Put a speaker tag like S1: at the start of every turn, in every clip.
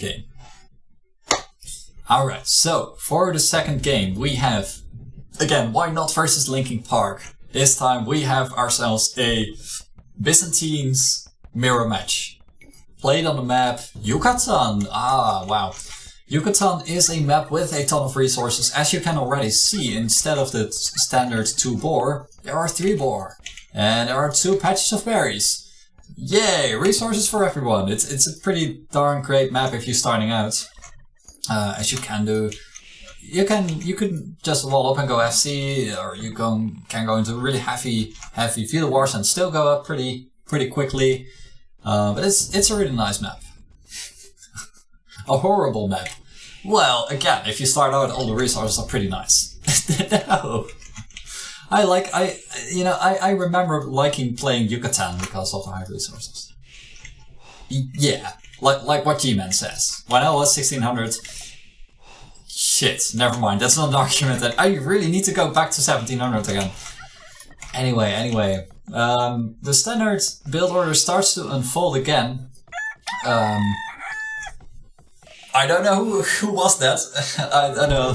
S1: game. Alright, so for the second game we have, again, WhyNot versus LinkinPark. This time we have ourselves a Byzantines mirror match. Played on the map Yucatan. Ah, wow. Yucatan is a map with a ton of resources. As you can already see, instead of the standard 2 boar, there are 3 boar. And there are 2 patches of berries. Yay! Resources for everyone. It's a pretty darn great map if you're starting out. As you can do. You can just wall up and go FC, or you can go into really heavy field wars and still go up pretty quickly. But it's a really nice map. A horrible map. Well, again, if you start out, all the resources are pretty nice. No. I remember liking playing Yucatan because of the high resources. Yeah, like what G-Man says. When I was 1600, shit, never mind. That's not an argument that I really need to go back to 1700 again. Anyway, the standard build order starts to unfold again. I don't know who was that. I don't know.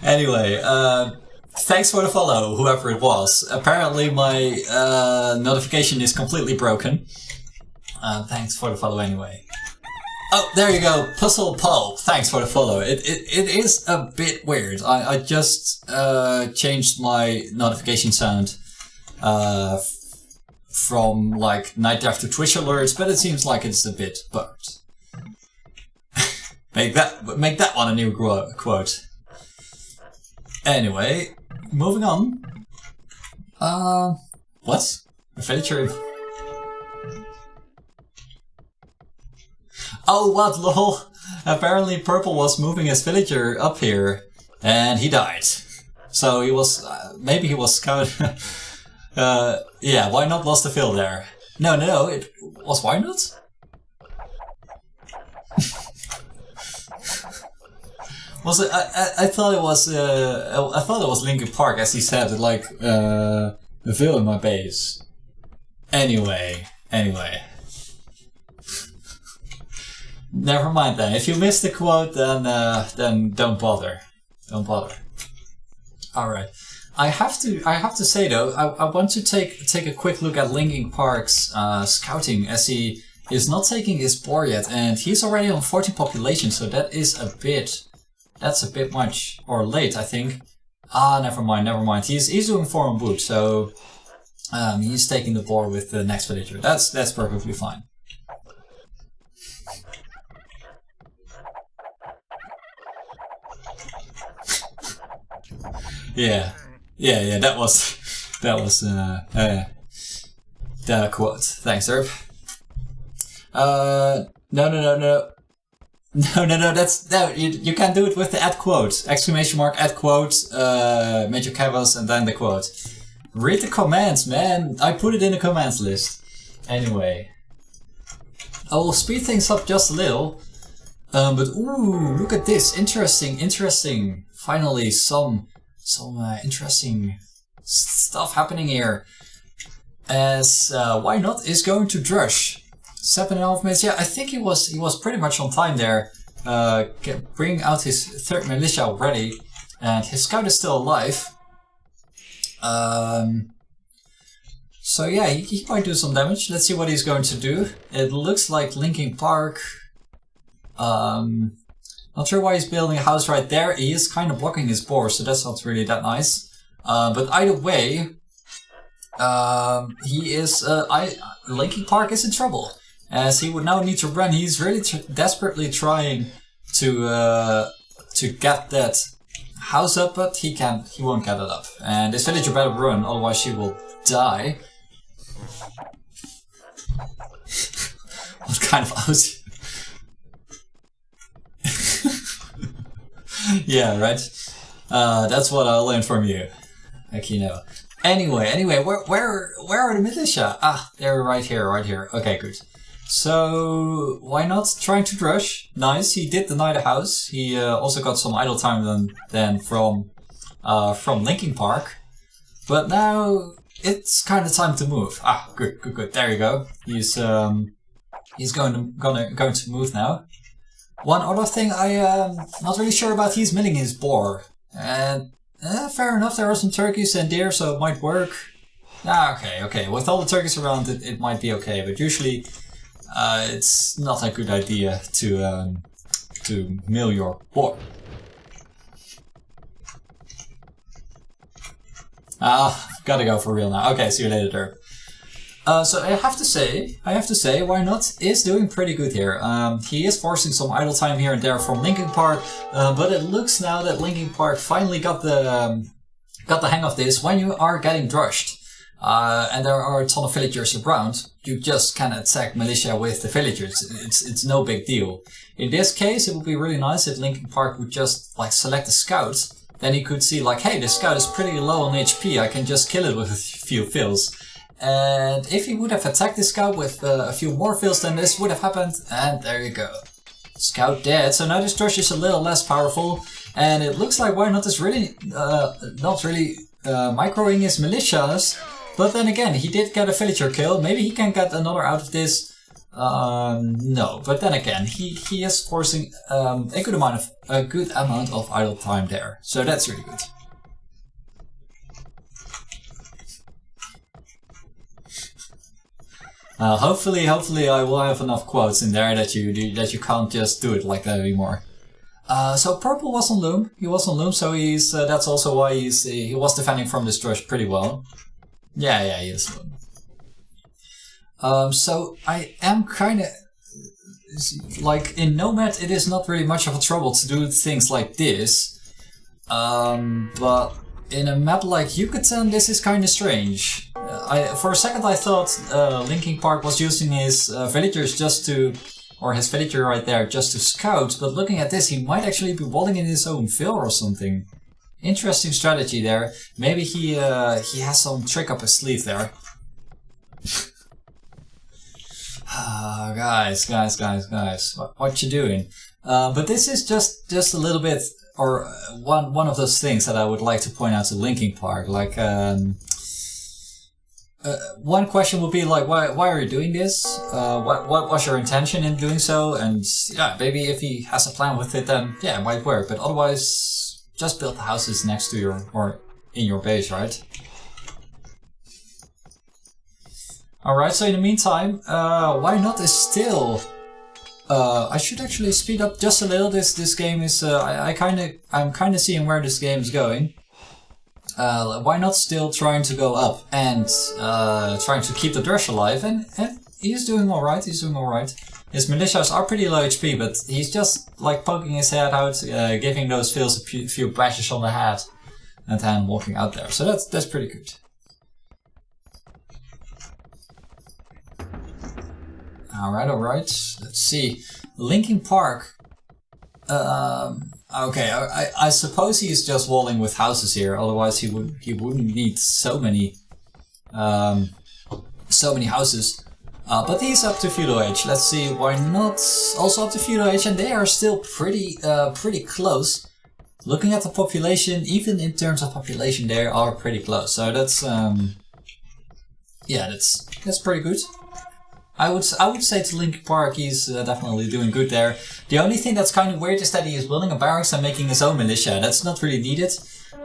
S1: Anyway, thanks for the follow, whoever it was. Apparently my notification is completely broken. Thanks for the follow anyway. Oh, there you go, Puzzle Pulp. Thanks for the follow. It is a bit weird. I just changed my notification sound from like night after Twitch alerts, but it seems like it's a bit bugged. Make that one a new quote. Anyway, moving on. What? A villager? Oh, what, lol. Apparently Purple was moving his villager up here, and he died. So he was, maybe he was scout. Yeah, WhyNot lost the field there. No, it was WhyNot? Was it? I thought it was. I thought it was LinkinPark, as he said, like a veil in my base. Anyway. Never mind then. If you missed the quote, then don't bother. Don't bother. All right. I have to say though, I want to take a quick look at LinkinPark's scouting, as he is not taking his boar yet, and he's already on 14 population, so that is a bit. That's a bit much, or late, I think. Ah, never mind. He's doing 4 on boot, so he's taking the boar with the next villager. That's perfectly fine. Yeah. That was the quote. Thanks, Herb. No. No, you can't do it with the add quote. Exclamation mark, add quote, major canvas, and then the quote. Read the commands, man. I put it in the commands list. Anyway. I will speed things up just a little. But ooh, look at this. Interesting. Finally, some interesting stuff happening here. As WhyNot is going to Drush. 7.5 minutes. Yeah, I think he was pretty much on time there. Bring out his 3rd militia already, and his scout is still alive. So yeah, he might do some damage. Let's see what he's going to do. It looks like LinkinPark. Not sure why he's building a house right there. He is kind of blocking his boar, so that's not really that nice. But either way, LinkinPark is in trouble. As he would now need to run. He's really desperately trying to get that house up, but he won't get it up. And this villager better run, otherwise she will die. What kind of house? Yeah, right. That's what I learned from you. Like, you know. Anyway, where are the militia? Ah, they're right here. Okay, good. So, WhyNot trying to rush? Nice, he did deny the house. He also got some idle time then from LinkinPark. But now it's kind of time to move. Ah, good. There you go. He's going to move now. One other thing I am not really sure about, he's milling his boar. And fair enough, there are some turkeys and deer, so it might work. Ah, okay. With all the turkeys around, it might be okay, but usually it's not a good idea to mill your boar. Ah, gotta go for real now. Okay, see you later there. So I have to say, WhyNot is doing pretty good here. He is forcing some idle time here and there from LinkinPark, but it looks now that LinkinPark finally got the hang of this. When you are getting drushed, and there are a ton of villagers around, you just can attack militia with the villagers. It's no big deal. In this case, it would be really nice if LinkinPark would just like select a scout. Then he could see like, hey, this scout is pretty low on HP. I can just kill it with a few fills. And if he would have attacked this scout with a few more fills, then this would have happened. And there you go. Scout dead. So now this drush is a little less powerful. And it looks like WhyNot is really not really microing his militias. But then again, he did get a villager kill. Maybe he can get another out of this. No, but then again, he is forcing a good amount of idle time there. So that's really good. Hopefully I will have enough quotes in there that you can't just do it like that anymore. So purple was on loom. He was on loom, so he's that's also why he was defending from this drush pretty well. Yeah, he is loom. So I am kind of like in Nomad. It is not really much of a trouble to do things like this, but in a map like Yucatan, this is kind of strange. For a second I thought LinkinPark was using his villagers or his villager right there, just to scout. But looking at this, he might actually be walling in his own fill or something. Interesting strategy there. Maybe he has some trick up his sleeve there. Guys, what you doing? But this is just a little bit, or one of those things that I would like to point out to LinkinPark. Like, one question would be like, why are you doing this? What was your intention in doing so? And yeah, maybe if he has a plan with it, then yeah, it might work. But otherwise, just build the houses next to your, or in your base, right? Alright, so in the meantime, WhyNot is still... I should actually speed up just a little. This game is... I'm kinda seeing where this game is going. WhyNot still trying to go up and trying to keep the drush alive, and he's doing alright, His militias are pretty low HP, but he's just like poking his head out, giving those fills a few bashes on the head, and then walking out there. So that's pretty good. Alright. Let's see. LinkinPark. Okay, I suppose he's just walling with houses here. Otherwise, he wouldn't need so many houses. But he's up to feudal age. Let's see. WhyNot also up to feudal age, and they are still pretty close. Looking at the population, even in terms of population, they are pretty close. So that's yeah, that's pretty good. I would say to LinkinPark, he's definitely doing good there. The only thing that's kind of weird is that he is building a barracks and making his own militia. That's not really needed.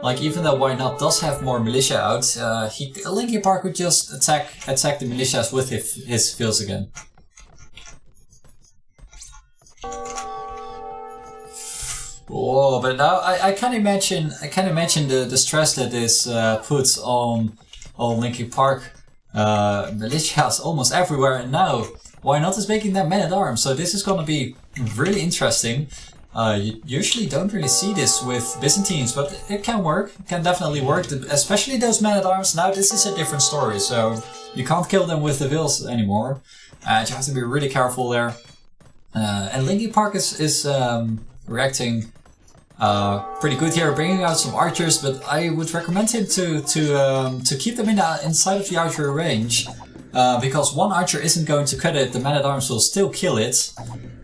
S1: Like, even though WhyNot does have more militia out, LinkinPark would just attack the militias with his fills again. Oh, but now I can imagine the stress that is put on LinkinPark. Militias almost everywhere, and now WhyNot is making them men-at-arms, so this is gonna be really interesting. You usually don't really see this with Byzantines, but it can work. It can definitely work, especially those men-at-arms. Now this is a different story, so you can't kill them with the vills anymore. You have to be really careful there. And LinkinPark is reacting pretty good here, bringing out some archers, but I would recommend him to keep them inside of the archer range, because one archer isn't going to cut it. The man-at-arms will still kill it,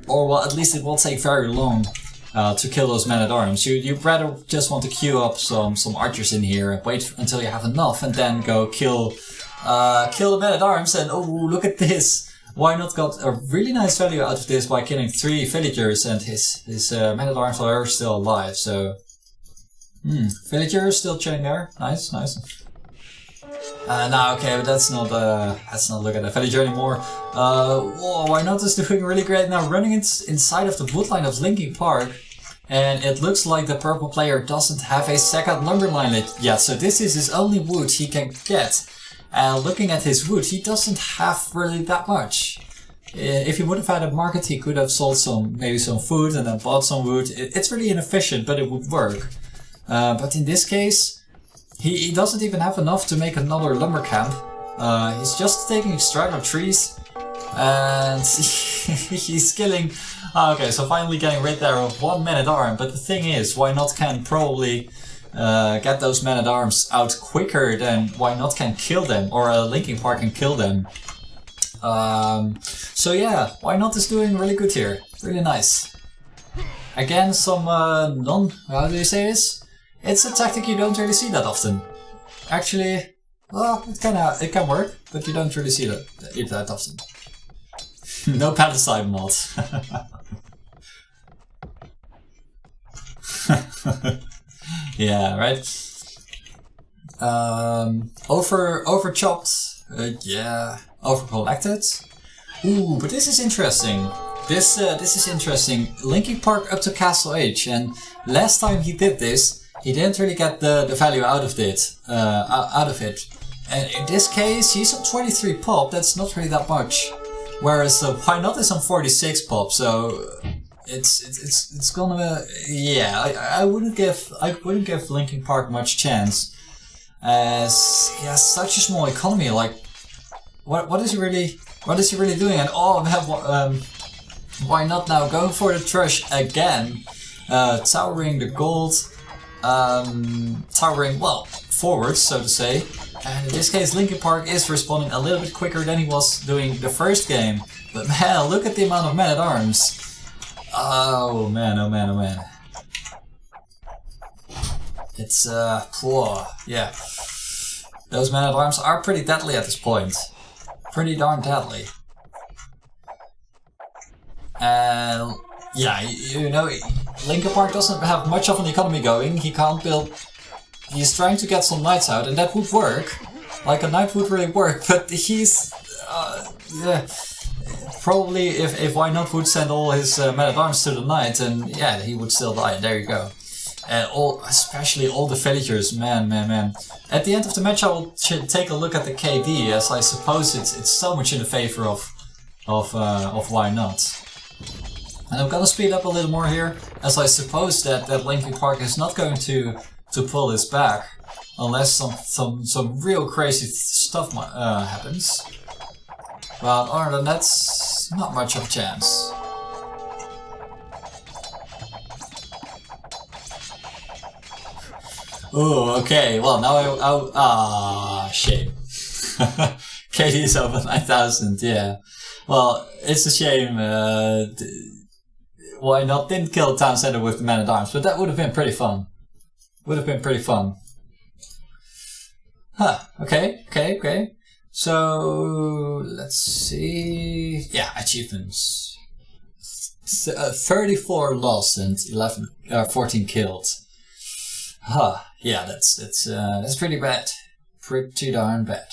S1: or well, at least it will take very long to kill those men-at-arms. You rather just want to queue up some archers in here and wait until you have enough, and then go kill kill the man-at-arms, and oh, look at this! WhyNot got a really nice value out of this by killing 3 villagers, and his man-at-arms are still alive, so... villagers still chilling there. Nice, nice. Okay, but let's not look at the villager anymore. Whoa, WhyNot is doing really great now, running inside of the woodline of LinkinPark. And it looks like the purple player doesn't have a second lumber line yet, so this is his only wood he can get. Looking at his wood, he doesn't have really that much. If he would have had a market, he could have sold maybe some food and then bought some wood. It's really inefficient, but it would work. But in this case, he doesn't even have enough to make another lumber camp. He's just taking straggler trees, and he's killing... Okay, so finally getting rid there of 1 man-at-arm, but the thing is, WhyNot can probably get those man-at-arms out quicker than WhyNot can kill them, or LinkinPark can kill them. So yeah, WhyNot is doing really good here. Really nice. Again, some how do you say this? It's a tactic you don't really see that often. Actually, well, it can work, but you don't really see it that often. No Palestine mod. Yeah, right. Over chopped. Yeah. Over collected. Ooh, but this is interesting. This is interesting. LinkinPark up to Castle Age, and last time he did this, he didn't really get the value out of it. And in this case, he's on 23 pop. That's not really that much. Whereas WhyNot is on 46 pop. So it's gonna I wouldn't give LinkinPark much chance, as he has such a small economy. Like, what is he really doing? And oh man, WhyNot now going for the trash again, towering the gold, towering well forwards, so to say. And in this case, LinkinPark is responding a little bit quicker than he was doing the first game. But man, look at the amount of men-at-arms. Oh man, oh man, oh man. It's, poor. Yeah. Those men-at-arms are pretty deadly at this point. Pretty darn deadly. And, yeah, you know, LinkinPark doesn't have much of an economy going. He can't build... He's trying to get some knights out, and that would work. Like, a knight would really work, but he's... yeah. Probably if WhyNot would send all his men-at-arms to the knight, and yeah, he would still die. There you go. And especially all the villagers, man. At the end of the match, I will take a look at the KD, as I suppose it's so much in the favor of WhyNot. And I'm gonna speed up a little more here, as I suppose that LinkinPark is not going to pull this back unless some real crazy stuff happens. But other than that, not much of a chance. Oh, okay. Well, now shame. KD is over 9,000. Yeah. Well, it's a shame. WhyNot didn't kill the town center with the man-at-arms, but that would have been pretty fun. Would have been pretty fun. Huh. Okay. So, let's see... Yeah, achievements. 34 lost and 14 killed. Huh. Yeah, that's pretty bad. Pretty darn bad.